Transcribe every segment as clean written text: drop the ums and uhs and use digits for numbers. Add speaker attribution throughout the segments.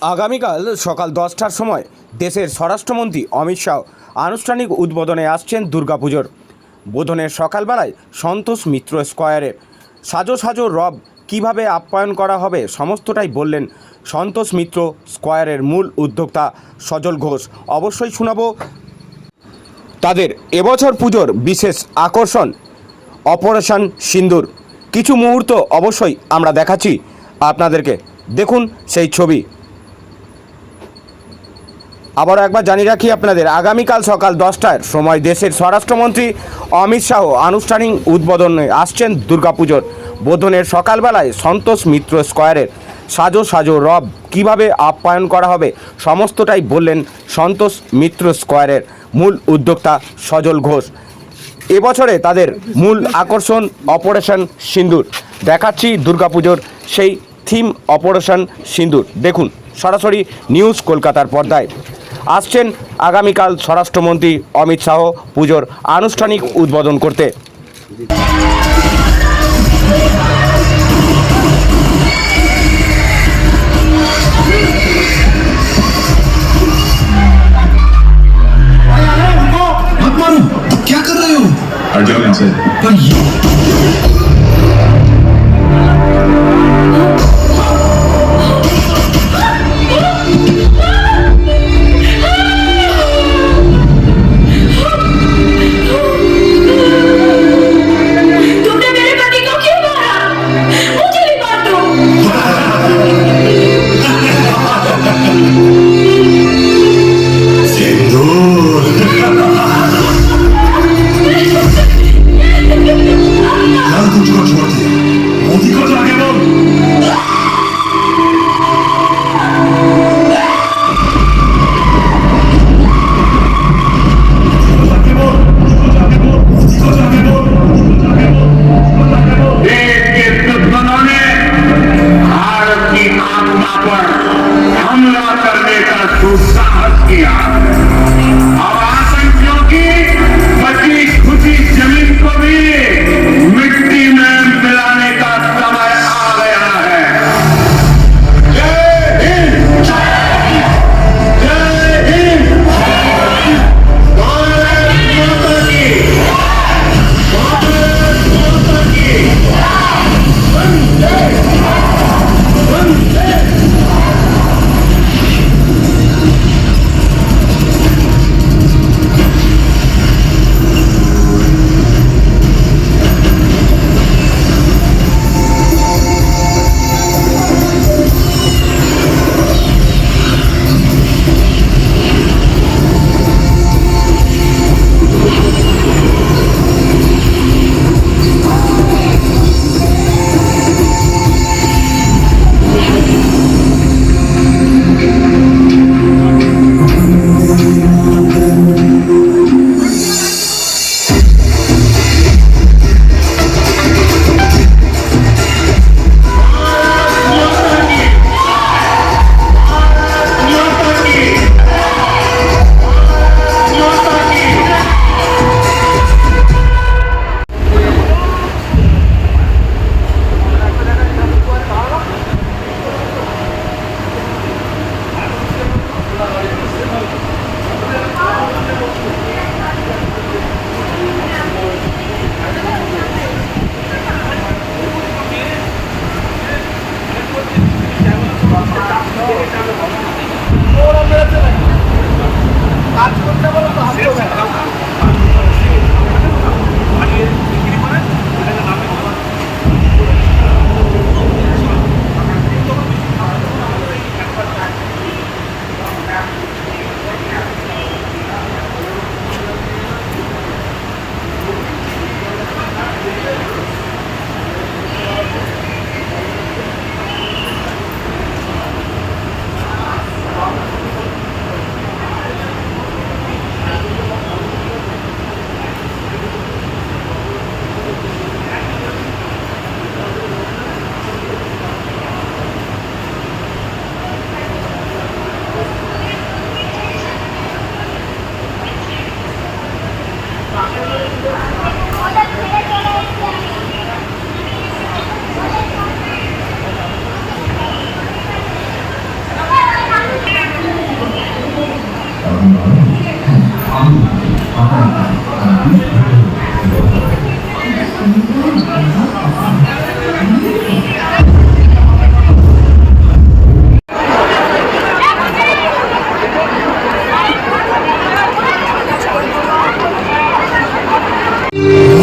Speaker 1: আগামীকাল সকাল 10টার সময় দেশের স্বরাষ্ট্রমন্ত্রী অমিত শাহ আনুষ্ঠানিক উদ্বোধনে আসছেন দুর্গাপুজোর। বোধনের সকালবেলায় সন্তোষ মিত্র স্কয়ারে সাজো সাজো রব কিভাবে আপ্যায়ন করা হবে সমস্তটাই বললেন সন্তোষ মিত্র স্কয়ারের মূল উদ্যোক্তা সজল ঘোষ। অবশ্যই শোনাবো তাদের এবছর পুজোর বিশেষ আকর্ষণ অপারেশন সিন্দুর। কিছু মুহূর্ত অবশ্যই আমরা দেখাচ্ছি আপনাদেরকে, দেখুন সেই ছবি। আবারও একবার জানিয়ে রাখি আপনাদের, আগামীকাল সকাল 10টার সময় দেশের স্বরাষ্ট্রমন্ত্রী অমিত শাহ আনুষ্ঠানিক উদ্বোধনে আসছেন দুর্গাপুজোর। বোধনের সকালবেলায় সন্তোষ মিত্র স্কয়ারের সাজো সাজো রব কিভাবে আপ্যায়ন করা হবে সমস্তটাই বললেন সন্তোষ মিত্র স্কয়ারের মূল উদ্যোক্তা সজল ঘোষ। এবছরে তাদের মূল আকর্ষণ অপারেশন সিন্দুর। দেখাচ্ছি দুর্গাপুজোর সেই থিম অপারেশন সিন্দুর। দেখুন সরাসরি নিউজ কলকাতার পর্দায় আসছেন আগামীকাল স্বরাষ্ট্রমন্ত্রী অমিত শাহ পুজোর আনুষ্ঠানিক উদ্বোধন করতে।
Speaker 2: क्या कर रहे हो?
Speaker 3: हट जाओ इनसे।
Speaker 2: पर ये
Speaker 4: तुमने मेरे पति को क्यों मारा? मुझे भी मार दो।
Speaker 2: सिंदूर यार तुझको छोड़ दे, मोदी को जाके बोल।
Speaker 3: देश के दुश्मनों ने भारत की आत्मा पर हमला करने का दुस्साहस किया। अब आतंकियों की बची खुची जमीन को भी मिट्टी में मिलाने का समय आ गया है। जय हिंद, जय हिंद, भारत माता की, भारत माता की।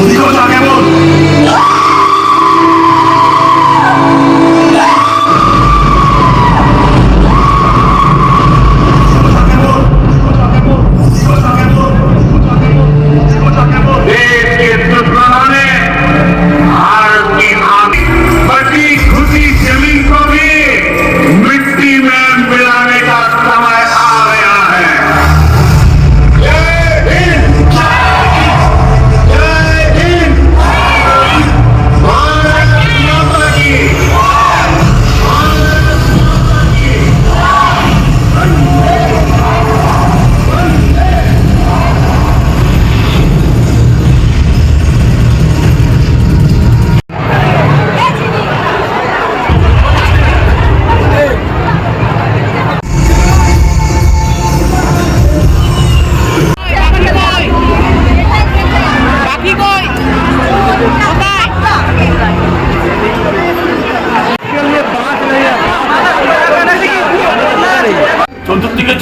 Speaker 2: অধিকতা কেমন
Speaker 3: देश के दुश्मनों ने हार की आंधी बची खुशी जमीन को भी मिट्टी में मिलाने का समय आ गया है। जय हिंद, जय हिंद, भारत माता की।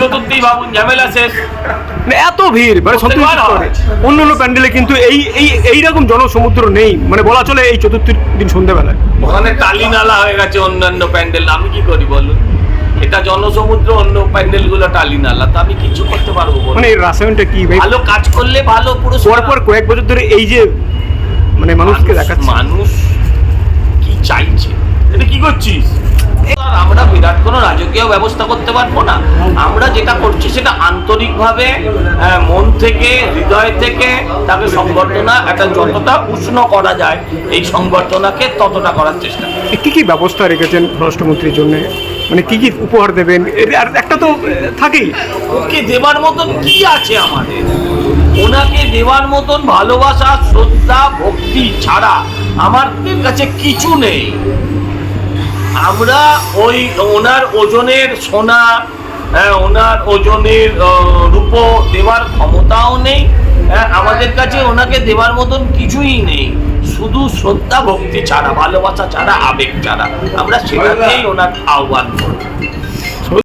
Speaker 5: চতুর্দিকে ভাবুন ঝামেলা শেষ।
Speaker 6: মানে এত ভিড় মানে সত্যি
Speaker 5: প্রত্যেকবার হয়।
Speaker 6: অন্য অন্য প্যান্ডেলে কিন্তু এইরকম জনসমুদ্র নেই, মানে বলা চলে এই চতুর্থ দিন সন্ধ্যেবেলায়।
Speaker 5: ওখানে টালি নালা হয়ে গেছে অন্যান্য প্যান্ডেল, আমি কি করি বলুন? এটা জনসমুদ্র, অন্য প্যান্ডেল গুলো টালি নালা, তো আমি কিছু করতে পারবো বলুন?
Speaker 6: মানে এই রাসায়নটা কি ভাই?
Speaker 5: ভালো কাজ করলে ভালো পুরস্কার।
Speaker 6: পর কয়েক বছর ধরে এই যে মানে মানুষকে দেখাচ্ছে,
Speaker 5: মানুষ কি চাইছে, এটা কি করছিস? আর আমরা বিরাট কোনো রাজকীয় ব্যবস্থা করতে পারবো না। আমরা যেটা করছি সেটা আন্তরিকভাবে মন থেকে, হৃদয় থেকে তাকে সংবর্ধনা, একটা যতটা উষ্ণ করা যায় এই সংবর্ধনাকে ততটা করার চেষ্টা করি।
Speaker 6: কি কি ব্যবস্থা রেখেছেন স্বরাষ্ট্রমন্ত্রীর জন্য? মানে কি কি উপহার দেবেন? আর একটা তো থাকেই,
Speaker 5: ওকে দেবার মতন কি আছে আমাদের? ওনাকে দেওয়ার মতন ভালোবাসা, শ্রদ্ধা, ভক্তি ছাড়া আমাদের কাছে কিছু নেই। আমরা ওই ওনার ওজনের সোনা, ওনার ওজনের রূপো দেওয়ার ক্ষমতাও নেই। আমাদের কাছে ওনাকে দেওয়ার মতন কিছুই নেই, শুধু শ্রদ্ধা ভক্তি ছাড়া, ভালোবাসা ছাড়া, আবেগ ছাড়া। আমরা সেটাকেই ওনার আহ্বান করব।